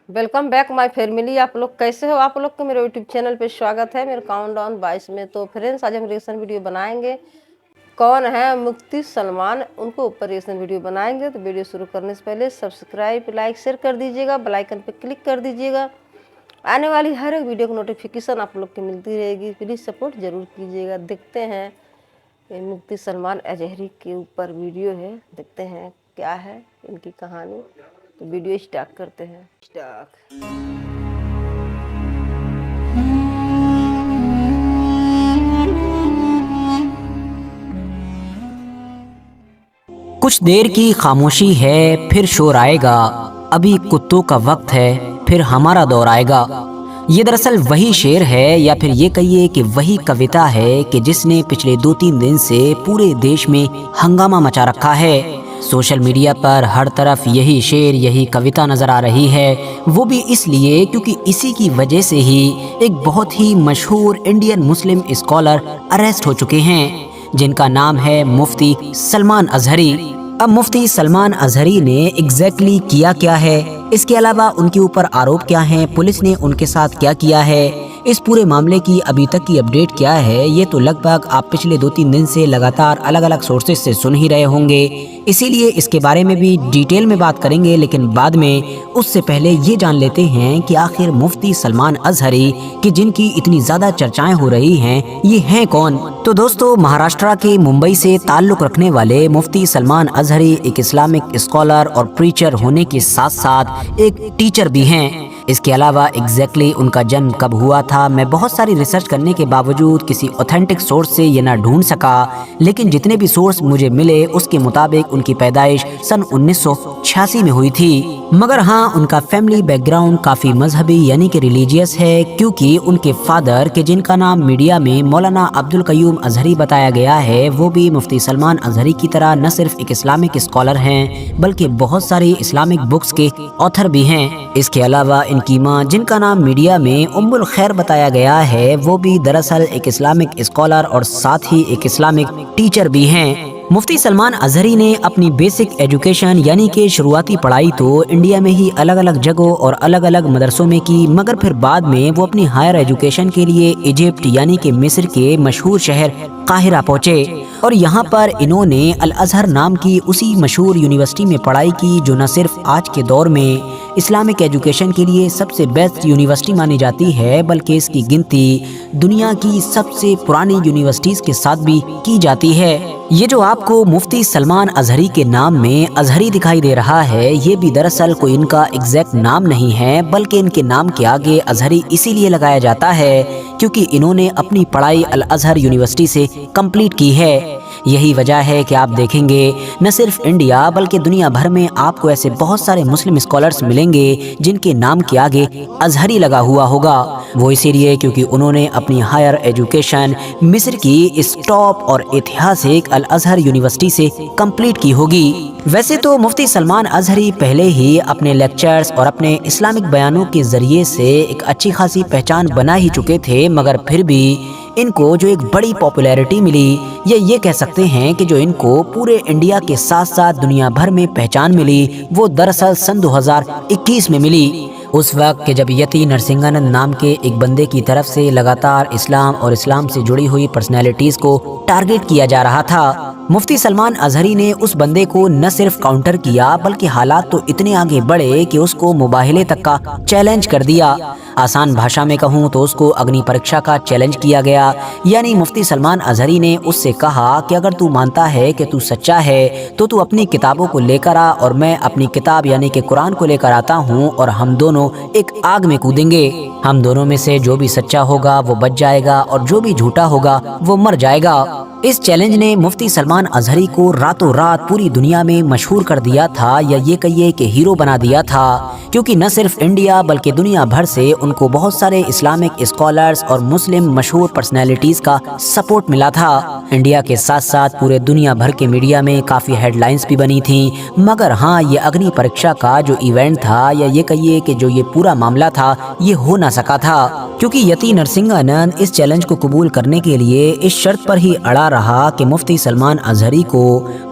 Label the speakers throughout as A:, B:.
A: Welcome back my family. आप लोग कैसे हो? आप लोग को मेरे यूट्यूब चैनल पे स्वागत है मेरे काउंटडाउन 22 में। तो फ्रेंड्स, आज हम रिएक्शन वीडियो बनाएंगे। कौन है मुफ्ती सलमान, उनको ऊपर रिएक्शन वीडियो बनाएंगे। तो वीडियो शुरू करने से पहले सब्सक्राइब, लाइक, शेयर कर दीजिएगा, बेल आइकन पे क्लिक कर दीजिएगा। आने वाली हर एक वीडियो की नोटिफिकेशन आप लोग की मिलती रहेगी। प्लीज़ सपोर्ट जरूर कीजिएगा। देखते हैं ये मुफ्ती सलमान अजहरी के ऊपर वीडियो है, देखते हैं क्या है इनकी कहानी। तो वीडियो स्टार्ट करते हैं।
B: कुछ देर की खामोशी है, फिर शोर आएगा। अभी कुत्तों का वक्त है, फिर हमारा दौर आएगा। ये दरअसल वही शेर है, या फिर ये कहिए कि वही कविता है कि जिसने पिछले 2-3 दिन से पूरे देश में हंगामा मचा रखा है। सोशल मीडिया पर हर तरफ यही शेर, यही कविता नजर आ रही है। वो भी इसलिए क्योंकि इसी की वजह से ही एक बहुत ही मशहूर इंडियन मुस्लिम स्कॉलर अरेस्ट हो चुके हैं, जिनका नाम है मुफ्ती सलमान अजहरी। अब मुफ्ती सलमान अजहरी ने एग्जैक्टली किया क्या है, इसके अलावा उनके ऊपर आरोप क्या हैं, पुलिस ने उनके साथ क्या किया है, इस पूरे मामले की अभी तक की अपडेट क्या है, ये तो लगभग आप पिछले 2-3 दिन से लगातार अलग अलग सोर्सेज से सुन ही रहे होंगे। इसीलिए इसके बारे में भी डिटेल में बात करेंगे, लेकिन बाद में। उससे पहले ये जान लेते हैं कि आखिर मुफ्ती सलमान अजहरी की जिनकी इतनी ज्यादा चर्चाएं हो रही हैं, ये हैं कौन। तो दोस्तों, महाराष्ट्र के मुंबई से ताल्लुक रखने वाले मुफ्ती सलमान अजहरी एक इस्लामिक स्कॉलर और प्रीचर होने के साथ साथ एक टीचर भी हैं। इसके अलावा एग्जैक्टली उनका जन्म कब हुआ था, मैं बहुत सारी रिसर्च करने के बावजूद किसी ऑथेंटिक सोर्स से ये ना ढूंढ सका, लेकिन जितने भी सोर्स मुझे मिले उसके मुताबिक उनकी पैदाइश सन 1986 में हुई थी। मगर हाँ, उनका फैमिली बैकग्राउंड काफी मजहबी यानी कि रिलीजियस है, क्योंकि उनके फादर के जिनका नाम मीडिया में मौलाना अब्दुल कयूम अजहरी बताया गया है, वो भी मुफ्ती सलमान अजहरी की तरह न सिर्फ एक इस्लामिक स्कॉलर हैं, बल्कि बहुत सारी इस्लामिक बुक्स के ऑथर भी हैं। इसके अलावा इनकी माँ, जिनका नाम मीडिया में उम्मुल खैर बताया गया है, वो भी दरअसल एक इस्लामिक स्कॉलर और साथ ही एक इस्लामिक टीचर भी हैं। मुफ्ती सलमान अजहरी ने अपनी बेसिक एजुकेशन यानी कि शुरुआती पढ़ाई तो इंडिया में ही अलग अलग जगहों और अलग अलग मदरसों में की, मगर फिर बाद में वो अपनी हायर एजुकेशन के लिए इजिप्ट यानी कि मिस्र के मशहूर शहर काहिरा पहुंचे, और यहाँ पर इन्होंने अल अजहर नाम की उसी मशहूर यूनिवर्सिटी में पढ़ाई की, जो न सिर्फ आज के दौर में इस्लामिक एजुकेशन के लिए सबसे बेस्ट यूनिवर्सिटी मानी जाती है, बल्कि इसकी गिनती दुनिया की सबसे पुरानी यूनिवर्सिटीज के साथ भी की जाती है। ये जो आपको मुफ्ती सलमान अजहरी के नाम में अजहरी दिखाई दे रहा है, ये भी दरअसल कोई इनका एग्जैक्ट नाम नहीं है, बल्कि इनके नाम के आगे अजहरी इसीलिए लगाया जाता है क्योंकि इन्होंने अपनी पढ़ाई अल अजहर यूनिवर्सिटी से कंप्लीट की है। यही वजह है कि आप देखेंगे न सिर्फ इंडिया बल्कि दुनिया भर में आपको ऐसे बहुत सारे मुस्लिम स्कॉलर्स मिलेंगे जिनके नाम के आगे अजहरी लगा हुआ होगा। वो इसीलिए क्योंकि उन्होंने अपनी हायर एजुकेशन मिस्र की इस टॉप और ऐतिहासिक अल अजहर यूनिवर्सिटी से कंप्लीट की होगी। वैसे तो मुफ्ती सलमान अजहरी पहले ही अपने लेक्चर्स और अपने इस्लामिक बयानों के जरिए से एक अच्छी खासी पहचान बना ही चुके थे, मगर फिर भी इनको जो एक बड़ी पॉपुलैरिटी मिली, ये कह सकते हैं कि जो इनको पूरे इंडिया के साथ साथ दुनिया भर में पहचान मिली, वो दरअसल सन 2021 में मिली। उस वक्त के जब यति नरसिंहानंद नाम के एक बंदे की तरफ से लगातार इस्लाम और इस्लाम से जुड़ी हुई पर्सनैलिटीज को टारगेट किया जा रहा था, मुफ्ती सलमान अजहरी ने उस बंदे को न सिर्फ काउंटर किया, बल्कि हालात तो इतने आगे बढ़े कि उसको मुबाहिले तक का चैलेंज कर दिया। आसान भाषा में कहूँ तो उसको अग्नि परीक्षा का चैलेंज किया गया। यानी मुफ्ती सलमान अजहरी ने उससे कहा कि अगर तू मानता है कि तू सच्चा है तो तू अपनी किताबों को लेकर आ, और मैं अपनी किताब यानी कि कुरान को लेकर आता हूँ, और हम दोनों एक आग में कूदेंगे। हम दोनों में से जो भी सच्चा होगा वो बच जाएगा, और जो भी झूठा होगा वो मर जाएगा। इस चैलेंज ने मुफ्ती सलमान अजहरी को रातों रात पूरी दुनिया में मशहूर कर दिया था, या ये कहिए कि हीरो बना दिया था, क्योंकि न सिर्फ इंडिया बल्कि दुनिया भर से उनको बहुत सारे इस्लामिक स्कॉलर्स और मुस्लिम मशहूर पर्सनैलिटीज का सपोर्ट मिला था। इंडिया के साथ साथ पूरे दुनिया भर के मीडिया में काफ़ी हेडलाइंस भी बनी थी। मगर हाँ, ये अग्नि परीक्षा का जो इवेंट था, या ये कहिए कि जो ये पूरा मामला था, ये हो ना सका था, क्योंकि यति नरसिंहानंद इस चैलेंज को कबूल करने के लिए इस शर्त पर ही अड़ा रहा कि मुफ्ती सलमान अजहरी को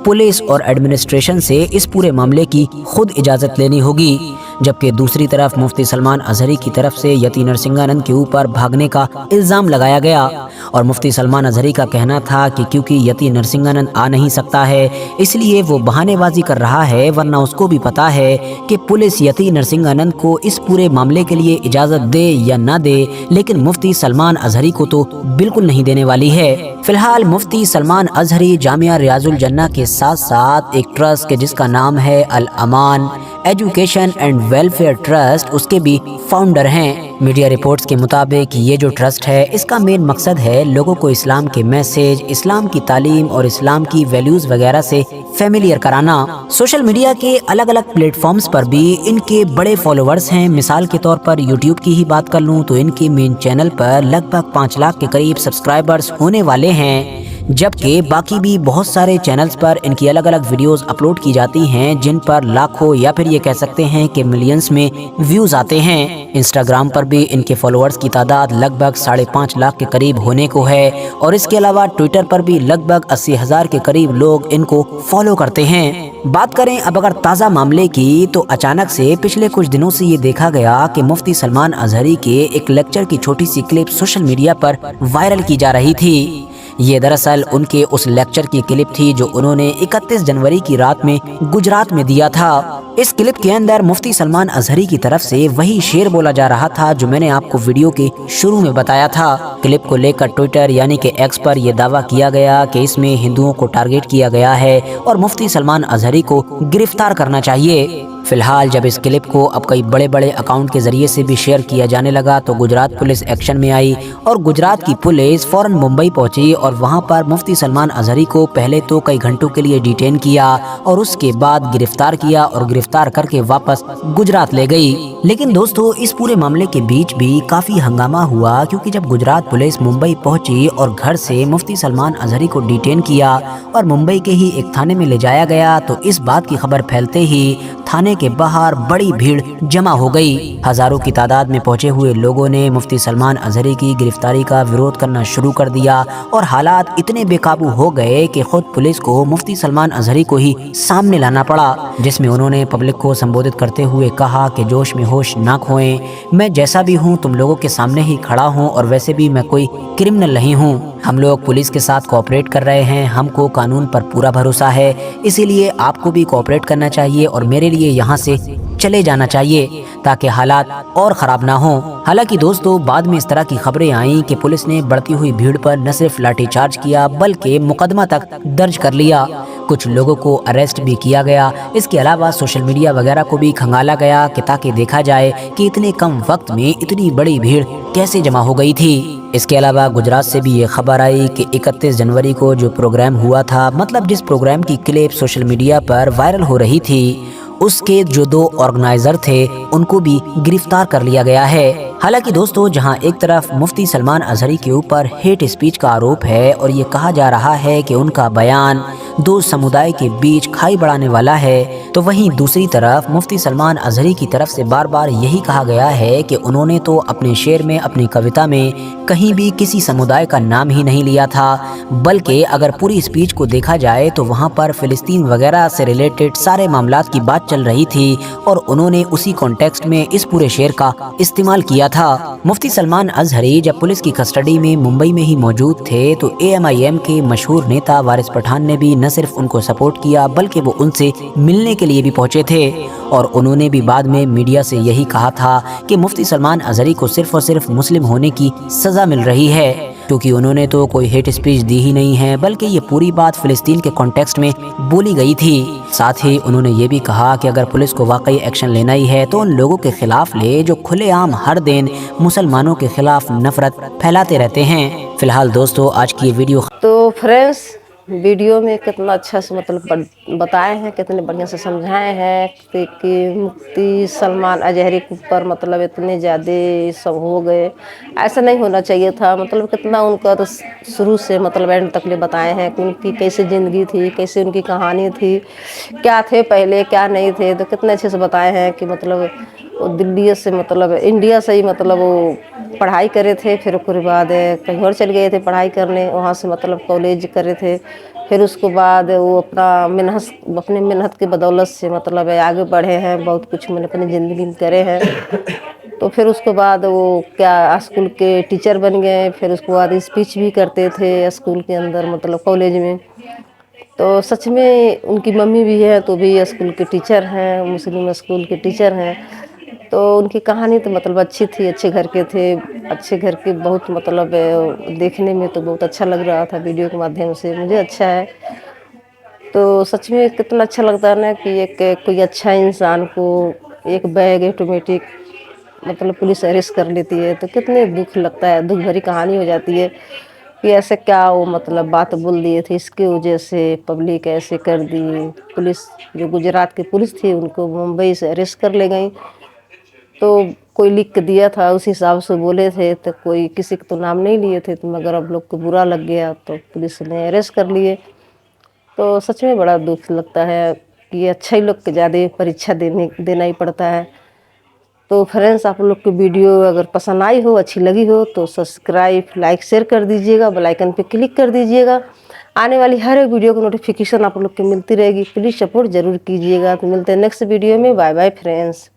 B: पुलिस और एडमिनिस्ट्रेशन से इस पूरे मामले की खुद इजाज़त लेनी होगी। जबकि दूसरी तरफ मुफ्ती सलमान अजहरी की तरफ से यति नरसिंहानंद के ऊपर भागने का इल्ज़ाम लगाया गया और मुफ्ती सलमान अजहरी का कहना था कि क्योंकि यति नरसिंहानंद आ नहीं सकता है इसलिए वो बहानेबाजी कर रहा है, वरना उसको भी पता है कि पुलिस यति नरसिंहानंद को इस पूरे मामले के लिए इजाज़त दे या ना दे, लेकिन मुफ्ती सलमान अजहरी को तो बिल्कुल नहीं देने वाली है। फिलहाल मुफ्ती सलमान अजहरी जामिया रियाजुल जन्ना के साथ साथ एक ट्रस्ट के जिसका नाम है अल अमान एजुकेशन एंड वेलफेयर ट्रस्ट, उसके भी फाउंडर हैं। मीडिया रिपोर्ट्स के मुताबिक ये जो ट्रस्ट है इसका मेन मकसद है लोगों को इस्लाम के मैसेज, इस्लाम की तालीम और इस्लाम की वैल्यूज़ वगैरह से फेमिलियर कराना। सोशल मीडिया के अलग अलग प्लेटफॉर्म्स पर भी इनके बड़े फॉलोअर्स हैं। मिसाल के तौर पर यूट्यूब की ही बात कर लूँ तो इनके मेन चैनल पर लगभग 5 लाख के करीब सब्सक्राइबर्स होने वाले हैं, जबकि बाकी भी बहुत सारे चैनल्स पर इनकी अलग अलग वीडियोस अपलोड की जाती हैं जिन पर लाखों या फिर ये कह सकते हैं कि मिलियंस में व्यूज आते हैं। इंस्टाग्राम पर भी इनके फॉलोअर्स की तादाद लगभग 5.5 लाख के करीब होने को है और इसके अलावा ट्विटर पर भी लगभग 80,000 के करीब लोग इनको फॉलो करते हैं। बात करें अब अगर ताज़ा मामले की तो अचानक से पिछले कुछ दिनों से ये देखा गया कि मुफ्ती सलमान अजहरी के एक लेक्चर की छोटी सी क्लिप सोशल मीडिया पर वायरल की जा रही थी। ये दरअसल उनके उस लेक्चर की क्लिप थी जो उन्होंने 31 जनवरी की रात में गुजरात में दिया था। इस क्लिप के अंदर मुफ्ती सलमान अजहरी की तरफ से वही शेर बोला जा रहा था जो मैंने आपको वीडियो के शुरू में बताया था। क्लिप को लेकर ट्विटर यानी कि एक्स पर यह दावा किया गया कि इसमें हिंदुओं को टारगेट किया गया है और मुफ्ती सलमान अजहरी को गिरफ्तार करना चाहिए। फिलहाल जब इस क्लिप को अब कई बड़े बड़े अकाउंट के जरिए से भी शेयर किया जाने लगा तो गुजरात पुलिस एक्शन में आई और गुजरात की पुलिस फौरन मुंबई पहुंची और वहां पर मुफ्ती सलमान अजहरी को पहले तो कई घंटों के लिए डिटेन किया और उसके बाद गिरफ्तार किया और गिरफ्तार करके वापस गुजरात ले गई। लेकिन दोस्तों इस पूरे मामले के बीच भी काफी हंगामा हुआ क्योंकि जब गुजरात पुलिस मुंबई पहुंची और घर से मुफ्ती सलमान अजहरी को डिटेन किया और मुंबई के ही एक थाने में ले जाया गया तो इस बात की खबर फैलते ही थाने के बाहर बड़ी भीड़ जमा हो गई। हजारों की तादाद में पहुंचे हुए लोगों ने मुफ्ती सलमान अजहरी की गिरफ्तारी का विरोध करना शुरू कर दिया और हालात इतने बेकाबू हो गए कि खुद पुलिस को मुफ्ती सलमान अजहरी को ही सामने लाना पड़ा, जिसमें उन्होंने पब्लिक को संबोधित करते हुए कहा कि जोश में होश ना खोएं, मैं जैसा भी हूँ तुम लोगों के सामने ही खड़ा हूँ और वैसे भी मैं कोई क्रिमिनल नहीं हूँ। हम लोग पुलिस के साथ कोऑपरेट कर रहे हैं, हमको कानून पर पूरा भरोसा है, इसीलिए आपको भी कोऑपरेट करना चाहिए और मेरे लिए यहाँ से चले जाना चाहिए ताकि हालात और ख़राब ना हो। हालांकि दोस्तों बाद में इस तरह की खबरें आईं कि पुलिस ने बढ़ती हुई भीड़ पर न सिर्फ लाठीचार्ज किया बल्कि मुकदमा तक दर्ज कर लिया, कुछ लोगों को अरेस्ट भी किया गया। इसके अलावा सोशल मीडिया वगैरह को भी खंगाला गया कि ताकि देखा जाए कि इतने कम वक्त में इतनी बड़ी भीड़ कैसे जमा हो गई थी। इसके अलावा गुजरात से भी ये खबर आई कि 31 जनवरी को जो प्रोग्राम हुआ था, मतलब जिस प्रोग्राम की क्लिप सोशल मीडिया पर वायरल हो रही थी, उसके जो 2 ऑर्गेनाइजर थे उनको भी गिरफ्तार कर लिया गया है। हालांकि दोस्तों जहां एक तरफ मुफ्ती सलमान अजहरी के ऊपर हेट स्पीच का आरोप है और ये कहा जा रहा है कि उनका बयान 2 समुदाय के बीच खाई बढ़ाने वाला है, तो वहीं दूसरी तरफ मुफ्ती सलमान अजहरी की तरफ से बार बार यही कहा गया है कि उन्होंने तो अपने शेर में, अपनी कविता में कहीं भी किसी समुदाय का नाम ही नहीं लिया था, बल्कि अगर पूरी स्पीच को देखा जाए तो वहाँ पर फिलिस्तीन वगैरह से रिलेटेड सारे मामलात की बात चल रही थी और उन्होंने उसी कॉन्टेक्स्ट में इस पूरे शेर का इस्तेमाल किया था। मुफ्ती सलमान अजहरी जब पुलिस की कस्टडी में मुंबई में ही मौजूद थे तो AMIM के मशहूर नेता वारिस पठान ने भी न सिर्फ उनको सपोर्ट किया बल्कि वो उनसे मिलने के लिए भी पहुंचे थे और उन्होंने भी बाद में मीडिया से यही कहा था कि मुफ्ती सलमान अजहरी को सिर्फ और सिर्फ मुस्लिम होने की सज़ा मिल रही है, क्योंकि उन्होंने तो कोई हेट स्पीच दी ही नहीं है बल्कि ये पूरी बात फिलिस्तीन के कॉन्टेक्स्ट में बोली गई थी। साथ ही उन्होंने ये भी कहा कि अगर पुलिस को वाकई एक्शन लेना ही है तो उन लोगों के खिलाफ ले जो खुलेआम हर दिन मुसलमानों के खिलाफ नफरत फैलाते रहते हैं। फिलहाल दोस्तों आज की ये वीडियो
A: तो फ्रेंड्स वीडियो में कितना अच्छा से मतलब बताए हैं, कितने बढ़िया से समझाए हैं कि मुफ्ती सलमान अजहरी के ऊपर मतलब इतने ज़्यादा सब हो गए, ऐसा नहीं होना चाहिए था। मतलब कितना उनका तो शुरू से मतलब एंड तक ले बताए हैं कि उनकी कैसे ज़िंदगी थी, कैसे उनकी कहानी थी, क्या थे पहले क्या नहीं थे, तो कितने अच्छे से बताए हैं कि मतलब वो दिल्ली से मतलब इंडिया से ही मतलब वो पढ़ाई करे थे, फिर उसके बाद कहीं और चले गए थे पढ़ाई करने, वहाँ से मतलब कॉलेज करे थे, फिर उसके बाद वो अपने मेहनत की बदौलत से मतलब है आगे बढ़े हैं, बहुत कुछ मैंने अपनी ज़िंदगी में करे हैं। तो फिर उसके बाद वो क्या स्कूल के टीचर बन गए। फिर उसके बाद स्पीच भी करते थे स्कूल के अंदर, मतलब कॉलेज में। तो सच में उनकी मम्मी भी है तो भी स्कूल के टीचर हैं, मुस्लिम स्कूल के टीचर हैं। तो उनकी कहानी तो मतलब अच्छी थी, अच्छे घर के थे, अच्छे घर के बहुत मतलब देखने में तो बहुत अच्छा लग रहा था। वीडियो के माध्यम से मुझे अच्छा है। तो सच में कितना अच्छा लगता है ना कि एक कोई अच्छा इंसान को एक बैग ऑटोमेटिक मतलब पुलिस अरेस्ट कर लेती है, तो कितने दुख लगता है, दुख भरी कहानी हो जाती है कि ऐसे क्या वो मतलब बात बोल दिए थे, इसकी वजह से पब्लिक ऐसे कर दी। पुलिस जो गुजरात की पुलिस थी उनको मुंबई से अरेस्ट कर ले गई। तो कोई लिख के दिया था उस हिसाब से बोले थे, तो कोई किसी का तो नाम नहीं लिए थे, तो मगर अब लोग को बुरा लग गया तो पुलिस ने अरेस्ट कर लिए। तो सच में बड़ा दुख लगता है कि अच्छा ही लोग के ज़्यादा परीक्षा देना ही पड़ता है। तो फ्रेंड्स, आप लोग की वीडियो अगर पसंद आई हो, अच्छी लगी हो तो सब्सक्राइब, लाइक, शेयर कर दीजिएगा, बेल आइकन पे क्लिक कर दीजिएगा। आने वाली हर एक वीडियो की नोटिफिकेशन आप लोग को मिलती रहेगी। प्लीज़ सपोर्ट ज़रूर कीजिएगा। तो मिलते हैं नेक्स्ट वीडियो में। Bye bye friends.